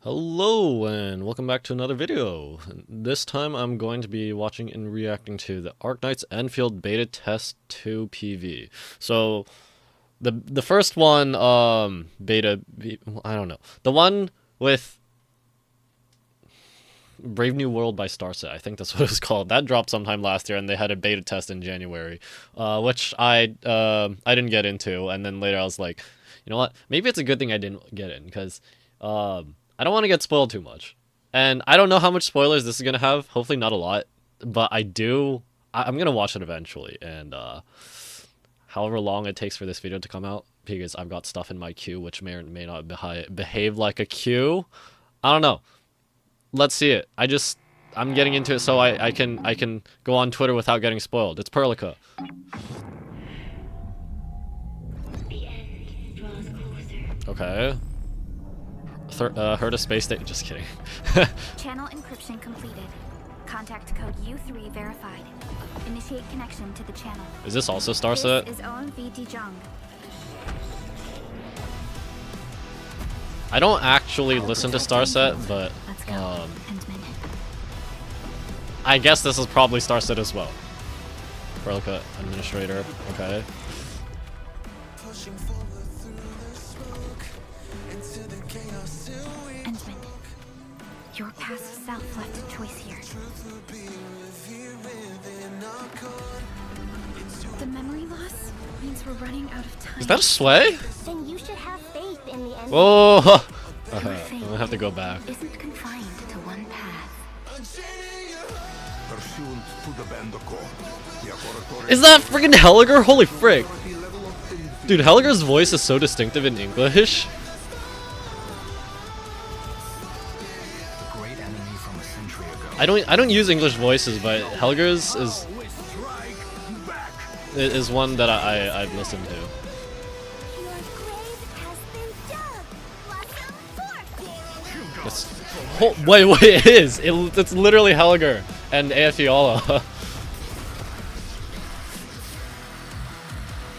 Hello and welcome back to another video. This time I'm going to be watching and reacting to the Arknights Endfield Beta Test 2 PV. So the first one beta I don't know. The one with Brave New World by Starset, I think that's what it was called. That dropped sometime last year and they had a beta test in January, which I didn't get into, and then later I was like, you know what? Maybe it's a good thing I didn't get in cuz I don't want to get spoiled too much. And I don't know how much spoilers this is going to have. Hopefully not a lot. But I'm going to watch it eventually. And however long it takes for this video to come out, because I've got stuff in my queue which may or may not behave like a queue. I don't know. Let's see it. I'm getting into it so I can go on Twitter without getting spoiled. It's Perlica. Okay. Heard a space station. Just kidding. Channel encryption completed. Contact code U3 verified. Initiate connection to the channel. Is this also Starset? This is OMV Dijong. I don't actually listen to Starset, but I guess this is probably Starset as well. Perlica Administrator. Okay. Your past self left a choice here. The memory loss means we're running out of time. Is that a sway? Then you should have faith in the end. Oh, I'm gonna have to go back. Isn't confined to one path. Is that friggin' Helliger? Holy frick! Dude, Helliger's voice is so distinctive in English. I don't use English voices, but Helger's is one that I've listened to. Wait, it is! It's literally Helger and Aotearoa.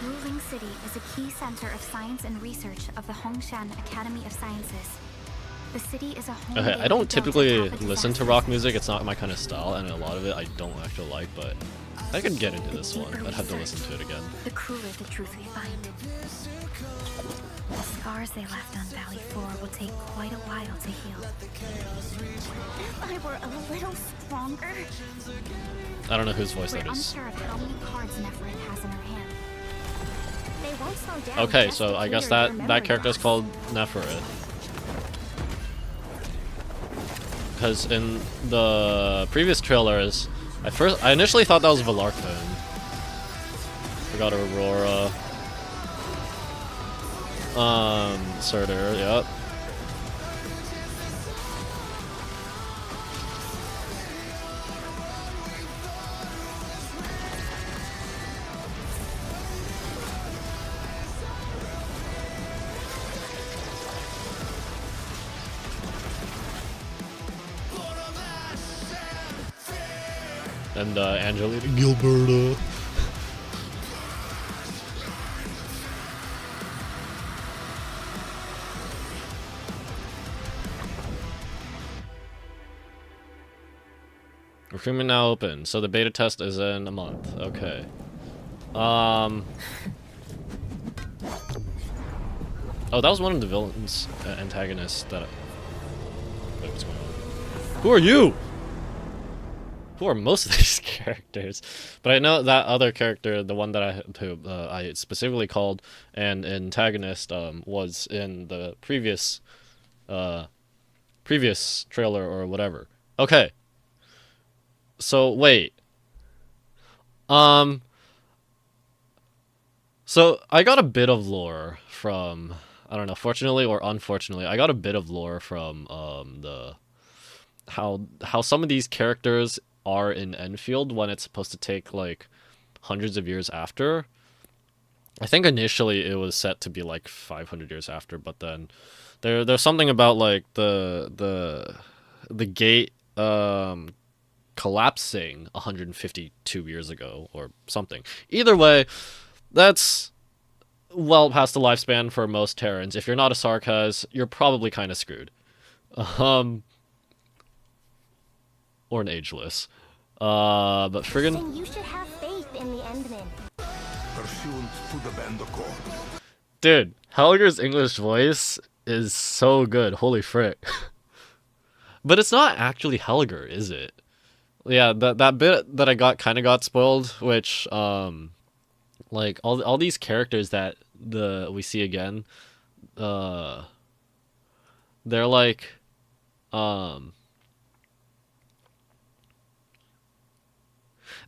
Ruling City is a key center of science and research of the Hongshan Academy of Sciences. The city is a home. Okay, I don't typically listen to rock music. It's not my kind of style, and a lot of it I don't actually like, but I could get into this one. I'd have to listen to it again. The crueler the truth we find. The scars they left on Valley 4 will take quite a while to heal. If I were a little stronger. I don't know whose voice We're that is. unsure of how many cards Neferit has in her hand. They won't slow down. Okay, so I guess that character is called Neferit. Because in the previous trailers, I initially thought that was Valarkman. Forgot Aurora. Surtur, yep. And Angelina Gilberta. Recruitment now open, so the beta test is in a month. Okay. Oh, that was one of the villains, antagonists that. Wait, what's going on? Who are you? Who are most of these characters? But I know that other character, the one that I specifically called an antagonist, was in the previous trailer or whatever. Okay. So wait. So I got a bit of lore from, I don't know, fortunately or unfortunately, I got a bit of lore from the how some of these characters are in Enfield when it's supposed to take like hundreds of years after. I think initially it was set to be like 500 years after, but then there's something about like the gate collapsing 152 years ago or something. Either way, that's well past the lifespan for most Terrans. If you're not a Sarkaz, you're probably kind of screwed. Um, or an ageless. But friggin', Then you should have faith in the Endmen. Pursuant to the band accord. dude, Helger's English voice is so good. Holy frick! But it's not actually Helger, is it? Yeah, that bit that I got spoiled, which like all these characters that we see again, uh, they're like um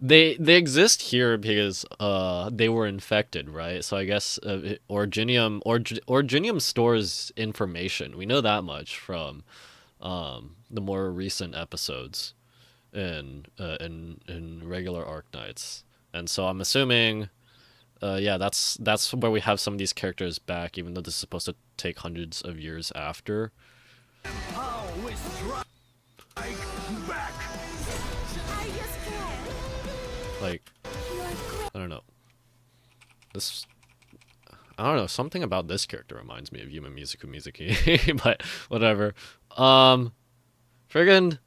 they exist here because they were infected, right? So I guess Originium stores information. We know that much from the more recent episodes in regular Arknights. And so I'm assuming yeah, that's where we have some of these characters back, even though this is supposed to take hundreds of years after. Always strike back. I just can't. Like, You're great. I don't know. This, I don't know. Something about this character reminds me of Yuma Mizuki, but whatever. Friggin',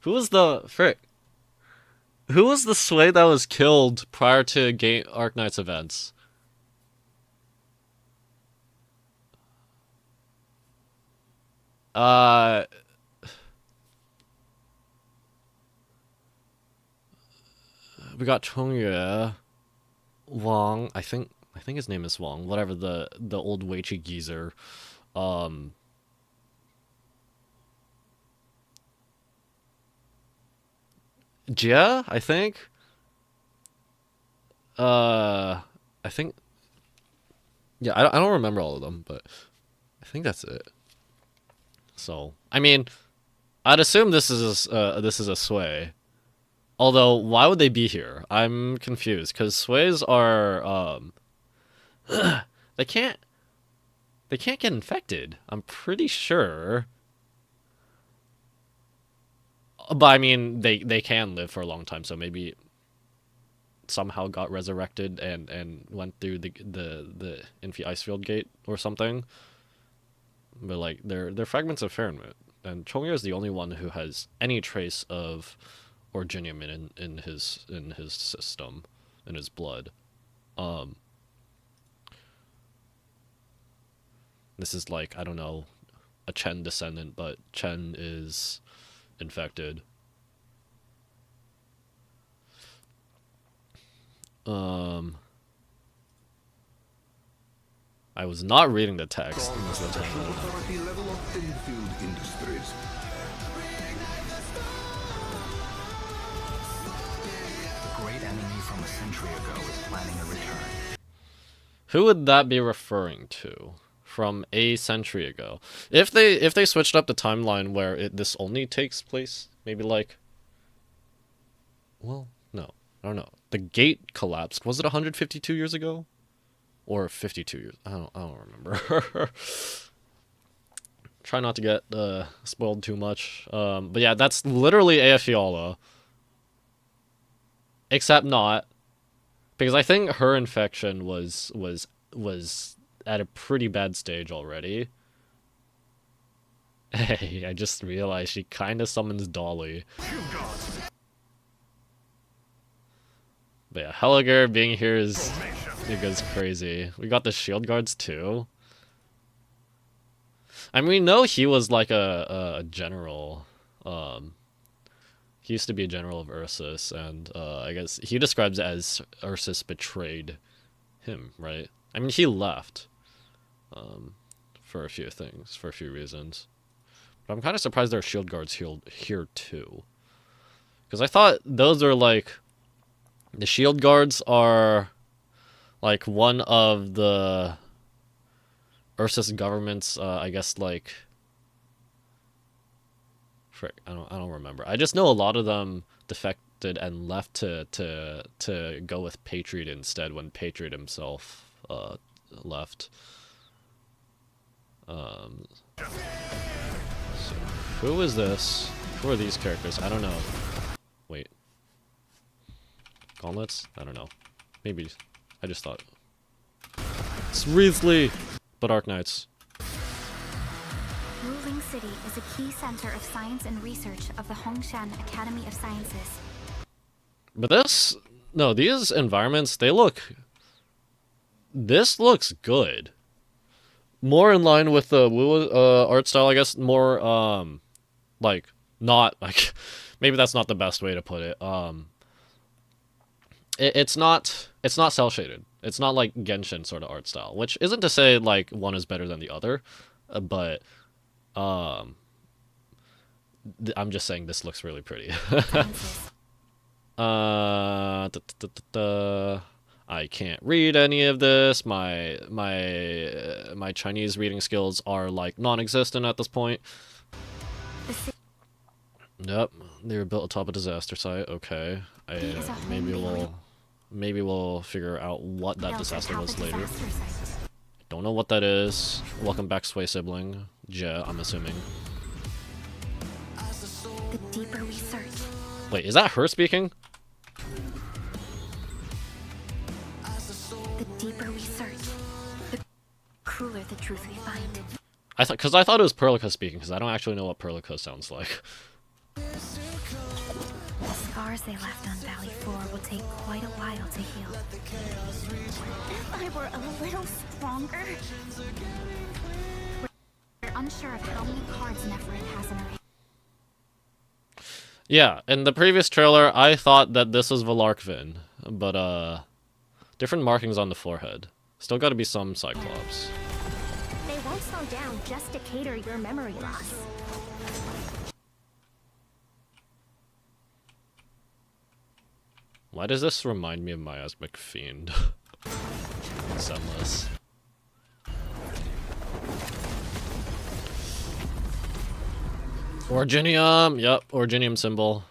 who was the frick? Who was the Sway that was killed prior to Arknights events? Uh, we got Chongyue, Wong. I think his name is Wong. Whatever, the old Weichi geezer. Um, Jia, I think. I think. Yeah, I don't remember all of them, but I think that's it. So, I mean, I'd assume this is a Sway. Although, why would they be here? I'm confused because Sways are they can't get infected. I'm pretty sure. But I mean, they can live for a long time, so maybe somehow got resurrected and went through the Infi Icefield gate or something. But like they're fragments of Fahrenheit, and Chongyue is the only one who has any trace of Originium in his system, in his blood. Um, this is like, I don't know, a Chen descendant, but Chen is infected. I was not reading the text most of the time. Authority level of Endfield Industries. The great enemy from a century ago is planning a return. Who would that be referring to? From a century ago. If they switched up the timeline where this only takes place, maybe like, well, no, I don't know. The gate collapsed. Was it 152 years ago, or 52 years? I don't remember. Try not to get spoiled too much. But yeah, that's literally Aofiala. Except not, because I think her infection was at a pretty bad stage already. Hey, I just realized she kind of summons Dolly. But yeah, Helliger being here it goes crazy. We got the shield guards too. I mean, we know he was like a general. He used to be a general of Ursus, and I guess he describes it as Ursus betrayed him, right? I mean, he left. For a few things, for a few reasons. But I'm kind of surprised there are shield guards here too. Because I thought those are like... The shield guards are like one of the Ursus government's, I guess, like... Frick, I don't remember. I just know a lot of them defected and left to go with Patriot instead when Patriot himself left. So who is this? Who are these characters? I don't know. Wait. Gauntlets? I don't know. Maybe. I just thought. It's Risley! But Arknights. Ruling City is a key center of science and research of the Hongshan Academy of Sciences. But this, no, these environments, they look, this looks good. More in line with the art style, I guess. More, like, not, like, maybe that's not the best way to put it. It's not cell shaded. It's not like Genshin sort of art style, which isn't to say like one is better than the other, but I'm just saying this looks really pretty. I can't read any of this. My Chinese reading skills are like non-existent at this point. Yep, they were built atop a disaster site. Okay, maybe we'll figure out what that disaster was later. Don't know what that is. Welcome back, Sway sibling. Ja, I'm assuming. The deeper we search. Wait, is that her speaking? The deeper we search, the crueler the truth we find. I thought it was Perlica speaking, because I don't actually know what Perlica sounds like. The scars they left on Valley 4 will take quite a while to heal. If I were a little stronger. We're unsure of how many cards Neferit has in her hand. Yeah, in the previous trailer, I thought that this was Valarkvin, but different markings on the forehead. Still got to be some Cyclops. They won't slow down just to cater your memory loss. Why does this remind me of Miasmic Fiend? Sunless. Originium! Yep, Originium symbol.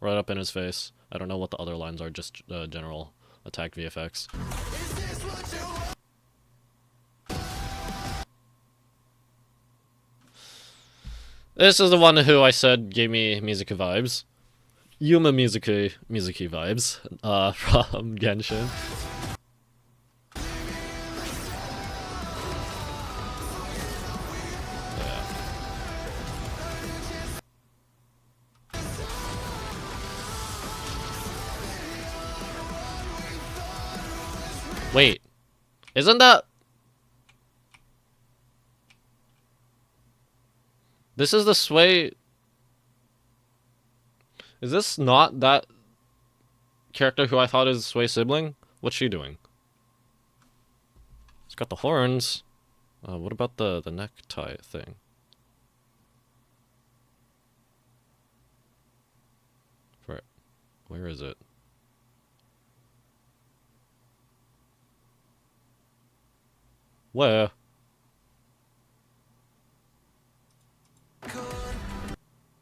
Right up in his face. I don't know what the other lines are, just general attack VFX. This is the one who I said gave me Mizuki vibes. Yuma Mizuki vibes from Genshin. Yeah. Wait, isn't that... This is the Sway... Is this not that character who I thought is Sway sibling? What's she doing? It's got the horns. What about the necktie thing? Where is it? Where?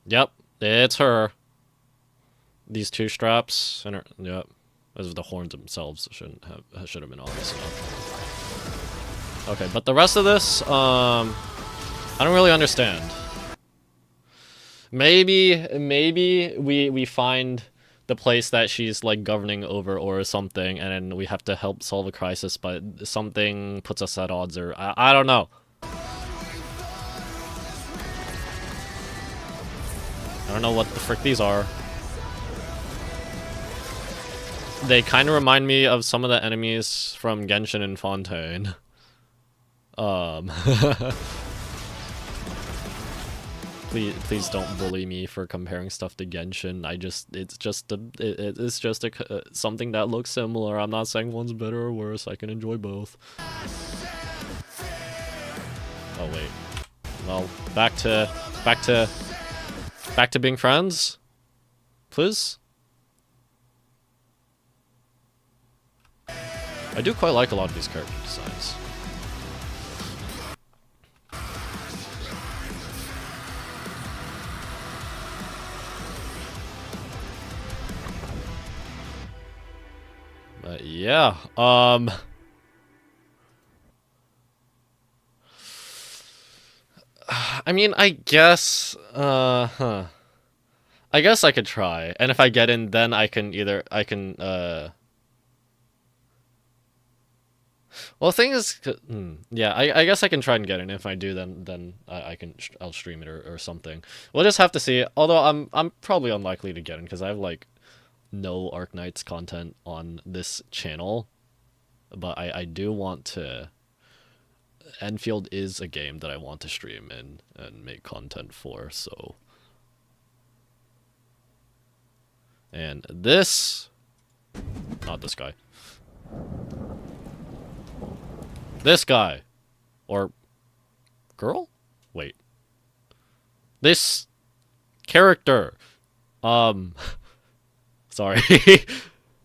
Yep, it's her. These two straps and her, yep. Those are the horns themselves. Should have been obvious enough. Okay, but the rest of this, I don't really understand. Maybe we find the place that she's like governing over or something, and then we have to help solve a crisis, but something puts us at odds, or I don't know. I don't know what the frick these are. They kind of remind me of some of the enemies from Genshin and Fontaine. Please don't bully me for comparing stuff to Genshin. It's just something that looks similar. I'm not saying one's better or worse. I can enjoy both. Oh wait. Well, back to being friends, please. I do quite like a lot of these character designs. But yeah, I mean, I guess, I guess I could try, and if I get in, then I can Well, the thing is, yeah, I guess I can try and get it. And if I do, then I'll stream it or something. We'll just have to see. Although I'm probably unlikely to get in because I have like no Arknights content on this channel, but I do want to. Enfield is a game that I want to stream and make content for. So, and this, not this guy. This guy. Or girl? Wait. This character. Sorry.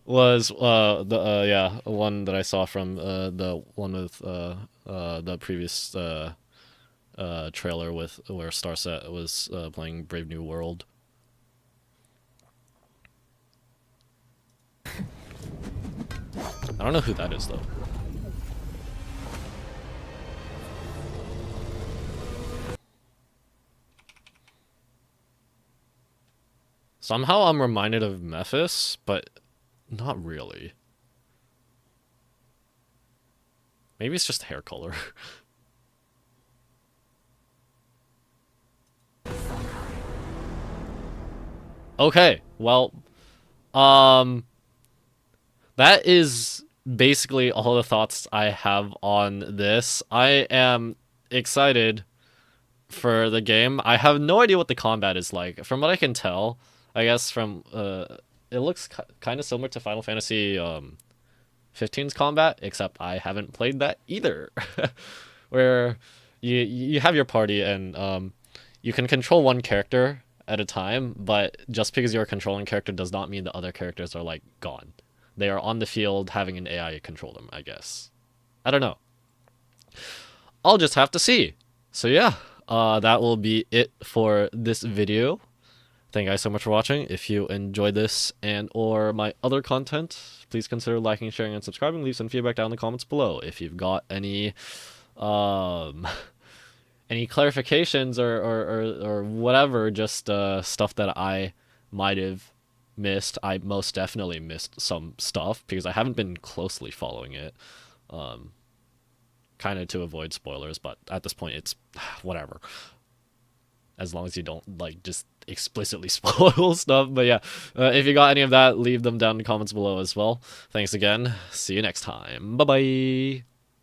Was the yeah, one that I saw from the one with the previous trailer with where Starset was playing Brave New World. I don't know who that is though. Somehow I'm reminded of Memphis, but not really. Maybe it's just hair color. Okay, well, that is basically all the thoughts I have on this. I am excited for the game. I have no idea what the combat is like. From what I can tell, I guess from it looks kind of similar to Final Fantasy 15's combat, except I haven't played that either. Where you have your party and you can control one character at a time, but just because you're a controlling character does not mean the other characters are like gone. They are on the field having an AI control them, I guess. I don't know. I'll just have to see. So yeah, that will be it for this video. Thank you guys so much for watching. If you enjoyed this and or my other content, please consider liking, sharing, and subscribing. Leave some feedback down in the comments below. If you've got any clarifications or whatever, just stuff that I might have missed. I most definitely missed some stuff because I haven't been closely following it. Kind of to avoid spoilers, but at this point it's whatever. As long as you don't like just explicitly spoil stuff. But yeah, if you got any of that, leave them down in the comments below as well. Thanks again. See you next time. Bye bye.